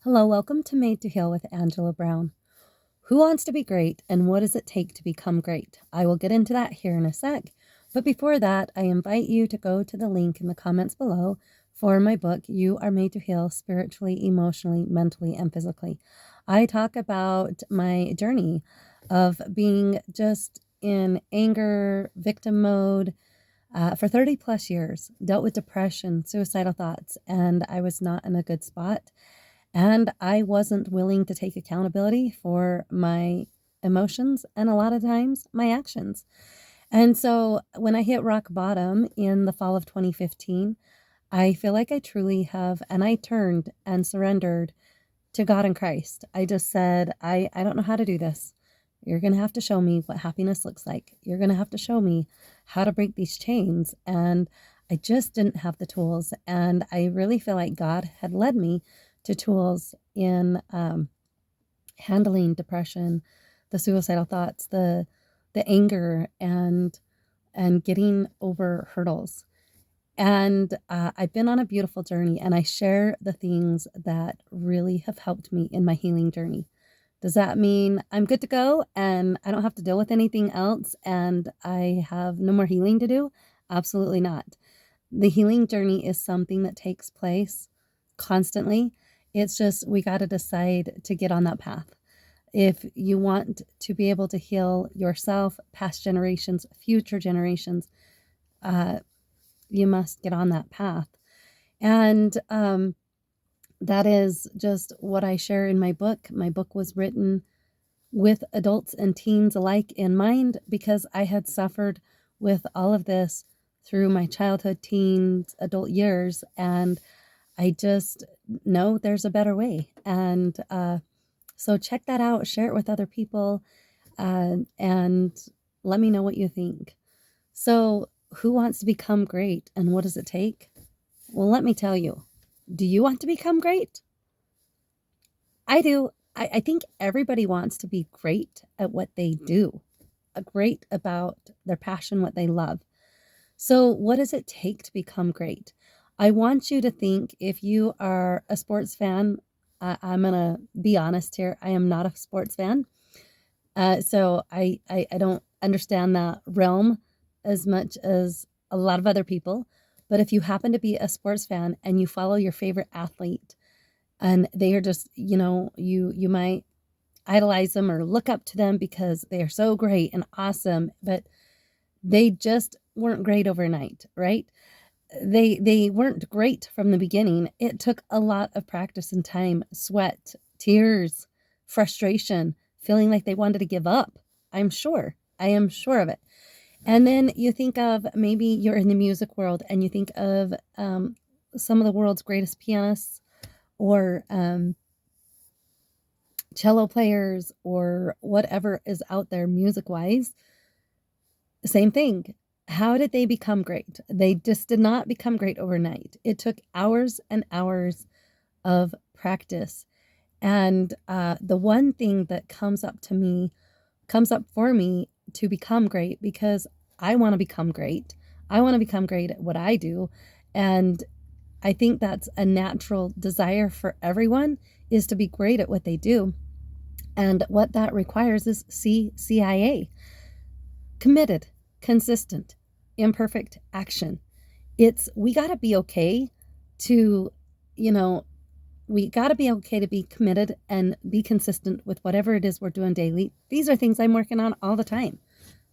Hello, welcome to Made to Heal with Angela Brown. Who wants to be great and what does it take to become great? I will get into that here in a sec. But before that, I invite you to go to the link in the comments below for my book, You Are Made to Heal Spiritually, Emotionally, Mentally, and Physically. I talk about my journey of being just in anger, victim mode, for 30 plus years, dealt with depression, suicidal thoughts, and I was not in a good spot. And I wasn't willing to take accountability for my emotions and a lot of times my actions. And so when I hit rock bottom in the fall of 2015, I feel like I truly have, and I turned and surrendered to God in Christ. I just said, I don't know how to do this. You're going to have to show me what happiness looks like. You're going to have to show me how to break these chains. And I just didn't have the tools. And I really feel like God had led me to tools in handling depression, the suicidal thoughts, the anger, and getting over hurdles. And I've been on a beautiful journey, and I share the things that really have helped me in my healing journey. Does that mean I'm good to go and I don't have to deal with anything else and I have no more healing to do? Absolutely not. The healing journey is something that takes place constantly. It's just we got to decide to get on that path. If you want to be able to heal yourself, past generations, future generations, uh, you must get on that path. And that is just what I share in my book. My book was written with adults and teens alike in mind because I had suffered with all of this through my childhood, teens, adult years, and I just know there's a better way. And so check that out, share it with other people, and let me know what you think. So, who wants to become great and what does it take? Well, let me tell you. Do you want to become great? I do. I think everybody wants to be great at what they do, great about their passion, what they love. So, what does it take to become great? I want you to think if you are a sports fan, I'm going to be honest here. I am not a sports fan. So I don't understand that realm as much as a lot of other people. But if you happen to be a sports fan and you follow your favorite athlete and they are just, you might idolize them or look up to them because they are so great and awesome, but they just weren't great overnight, right? They weren't great from the beginning. It took a lot of practice and time, sweat, tears, frustration, feeling like they wanted to give up. I'm sure. I am sure of it. And then you think of maybe you're in the music world and you think of some of the world's greatest pianists or cello players or whatever is out there music wise. Same thing. How did they become great? They just did not become great overnight. It took hours and hours of practice. And the one thing that comes up for me to become great because I want to become great. I want to become great at what I do. And I think that's a natural desire for everyone is to be great at what they do. And what that requires is CIA, committed, consistent, imperfect action. We got to be okay to, you know, we got to be okay to be committed and be consistent with whatever it is we're doing daily. These are things I'm working on all the time.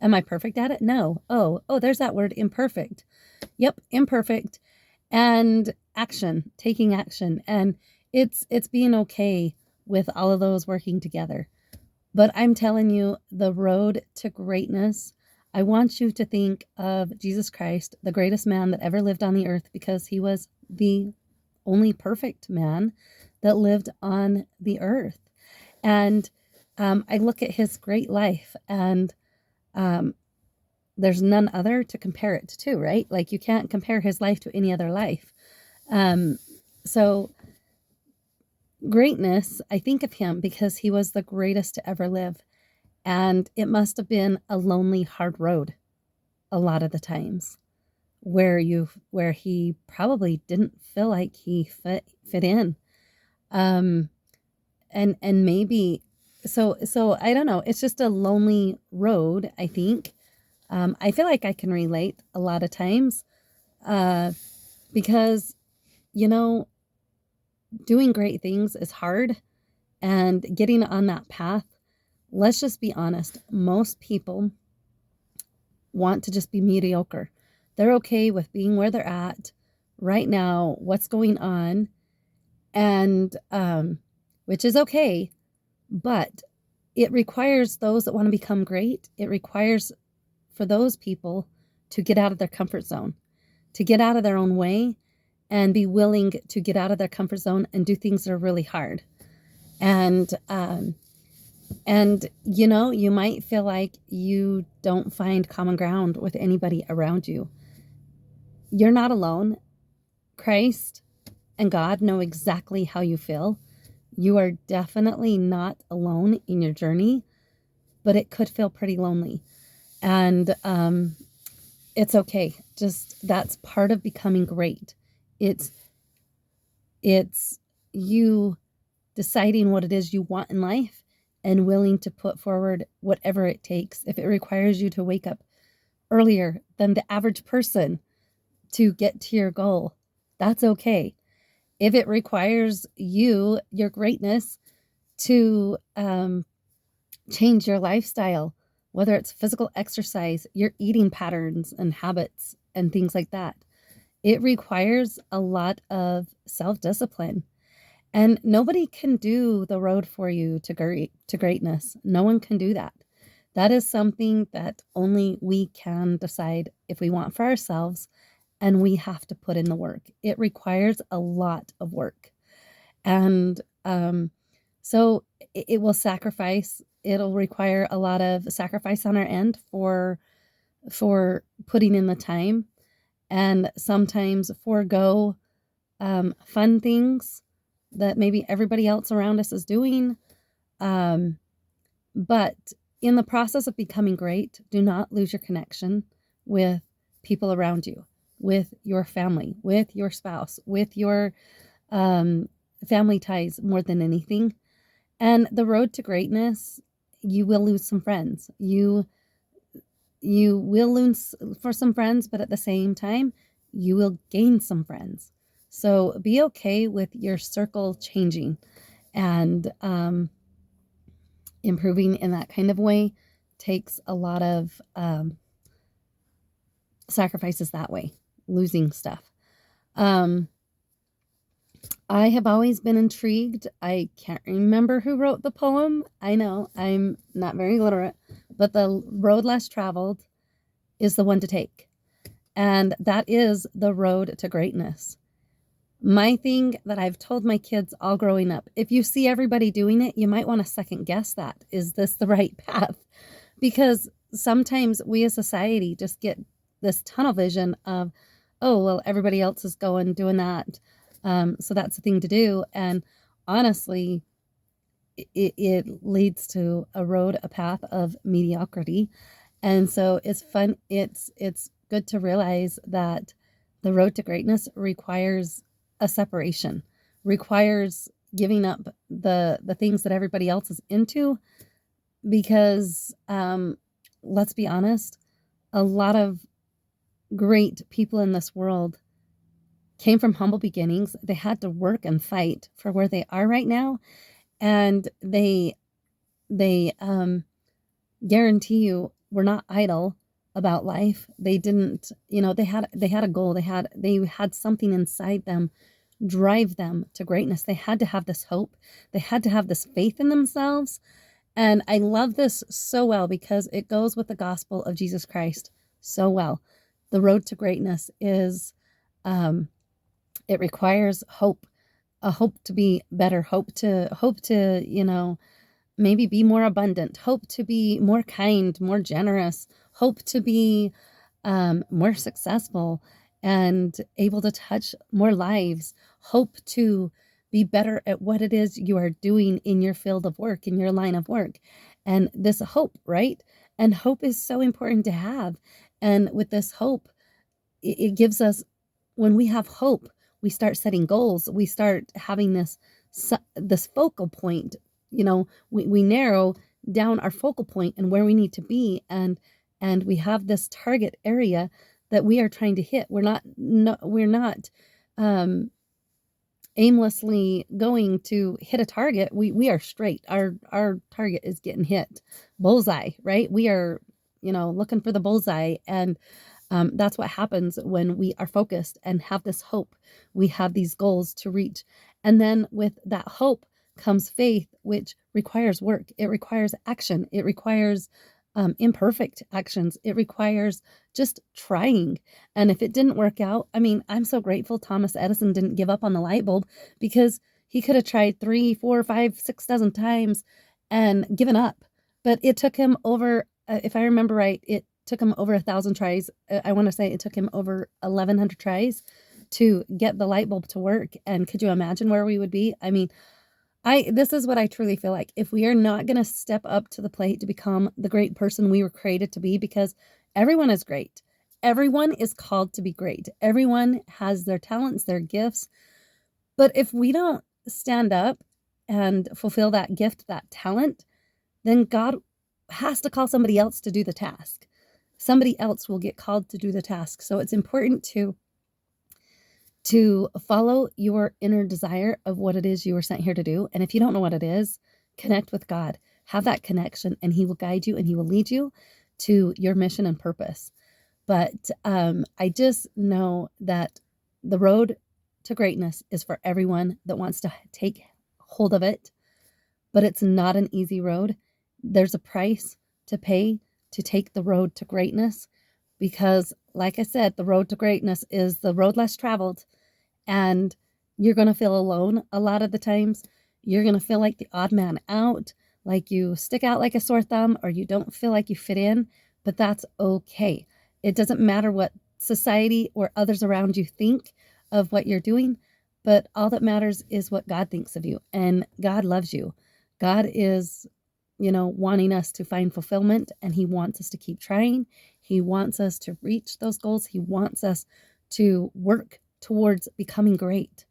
Am I perfect at it? No. Oh, there's that word, imperfect. Yep, imperfect. And action, taking action. And it's being okay with all of those working together. But I'm telling you, the road to greatness, I want you to think of Jesus Christ, the greatest man that ever lived on the earth, because he was the only perfect man that lived on the earth. And I look at his great life, and um, there's none other to compare it to, right? Like you can't compare his life to any other life. Um, so greatness, I think of him because he was the greatest to ever live. And it must have been a lonely, hard road a lot of the times where he probably didn't feel like he fit in. and maybe, so I don't know, it's just a lonely road, I think. I feel like I can relate a lot of times, uh, because, you know, doing great things is hard, and getting on that path, let's just be honest, most people want to just be mediocre. They're okay with being where they're at right now, what's going on, and which is okay, but it requires those that want to become great. It requires for those people to get out of their comfort zone, to get out of their own way, and be willing to get out of their comfort zone and do things that are really hard. And you know, you might feel like you don't find common ground with anybody around you. You're not alone. Christ and God know exactly how you feel. You are definitely not alone in your journey, but it could feel pretty lonely. And it's okay. Just that's part of becoming great. It's you deciding what it is you want in life and willing to put forward whatever it takes. If it requires you to wake up earlier than the average person to get to your goal, that's okay. If it requires you, your greatness, to change your lifestyle, whether it's physical exercise, your eating patterns and habits and things like that, it requires a lot of self-discipline. And nobody can do the road for you to greatness. No one can do that. That is something that only we can decide if we want for ourselves, and we have to put in the work. It requires a lot of work. And so it will sacrifice, it'll require a lot of sacrifice on our end for putting in the time, and sometimes forego fun things that maybe everybody else around us is doing. But in the process of becoming great, do not lose your connection with people around you, with your family, with your spouse, with your family ties more than anything. And the road to greatness, you will lose some friends. You will lose for some friends, but at the same time, you will gain some friends. So be okay with your circle changing, and improving in that kind of way takes a lot of sacrifices that way, losing stuff. I have always been intrigued. I can't remember who wrote the poem. I know I'm not very literate, but the road less traveled is the one to take. And that is the road to greatness. My thing that I've told my kids all growing up, if you see everybody doing it, you might want to second guess that. Is this the right path? Because sometimes we as society just get this tunnel vision of, oh, well, everybody else is doing that. So that's the thing to do. And honestly, it leads to a path of mediocrity. And so it's fun. It's good to realize that the road to greatness requires a separation, requires giving up the things that everybody else is into, because let's be honest, a lot of great people in this world came from humble beginnings. They had to work and fight for where they are right now, and they guarantee you were not idle about life. They didn't, you know, they had a goal. They had something inside them drive them to greatness. They had to have this hope. They had to have this faith in themselves. And I love this so well because it goes with the gospel of Jesus Christ so well. The road to greatness is, it requires hope, a hope to be better, hope to, you know, maybe be more abundant, hope to be more kind, more generous, hope to be more successful and able to touch more lives, hope to be better at what it is you are doing in your field of work, in your line of work. And this hope, right? And hope is so important to have. And with this hope, it gives us, when we have hope, we start setting goals. We start having this focal point. We narrow down our focal point and where we need to be, and we have this target area that we are trying to hit. We're not aimlessly going to hit a target. We are straight. Our target is getting hit. Bullseye, right? We are, looking for the bullseye. And that's what happens when we are focused and have this hope. We have these goals to reach. And then with that hope comes faith, which requires work. It requires action. It requires imperfect actions. It requires just trying. And if it didn't work out, I'm so grateful Thomas Edison didn't give up on the light bulb, because he could have tried 3, 4, 5, 6 dozen times and given up. But it took him over, if I remember right, it took him over 1,000 tries. I want to say it took him over 1,100 tries to get the light bulb to work. And could you imagine where we would be? This is what I truly feel like. If we are not going to step up to the plate to become the great person we were created to be, because everyone is great. Everyone is called to be great. Everyone has their talents, their gifts. But if we don't stand up and fulfill that gift, that talent, then God has to call somebody else to do the task. Somebody else will get called to do the task. So it's important to follow your inner desire of what it is you were sent here to do. And if you don't know what it is, connect with God. Have that connection, and He will guide you and He will lead you to your mission and purpose. But I just know that the road to greatness is for everyone that wants to take hold of it. But it's not an easy road. There's a price to pay to take the road to greatness, because, like I said, the road to greatness is the road less traveled. And you're going to feel alone a lot of the times. You're going to feel like the odd man out, like you stick out like a sore thumb, or you don't feel like you fit in. But that's okay. It doesn't matter what society or others around you think of what you're doing, but all that matters is what God thinks of you. And God loves you. God is, wanting us to find fulfillment, and He wants us to keep trying. He wants us to reach those goals. He wants us to work towards becoming great,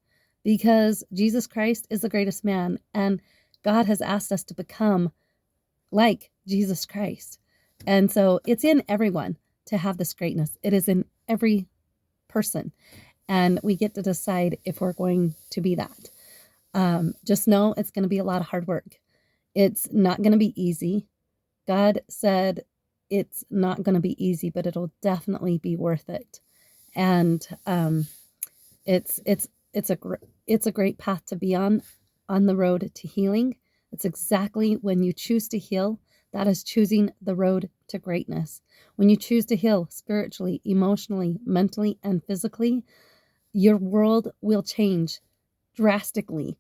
because Jesus Christ is the greatest man, and God has asked us to become like Jesus Christ. And so it's in everyone to have this greatness. It is in every person, and we get to decide if we're going to be that. Just know it's going to be a lot of hard work. It's not going to be easy. God said it's not going to be easy, but it'll definitely be worth it. And it's a great path to be on the road to healing. It's exactly when you choose to heal, that is choosing the road to greatness. When you choose to heal spiritually, emotionally, mentally, and physically, your world will change drastically.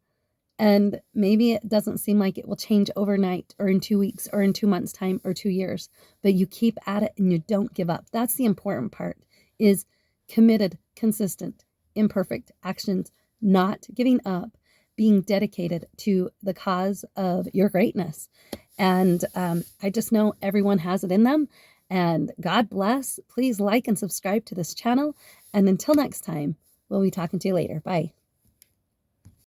And maybe it doesn't seem like it will change overnight, or in 2 weeks, or in 2 months' time, or 2 years, but you keep at it and you don't give up. That's the important part, is committed, consistent, imperfect actions, not giving up, being dedicated to the cause of your greatness. And I just know everyone has it in them. And God bless. Please like and subscribe to this channel. And until next time, we'll be talking to you later. Bye.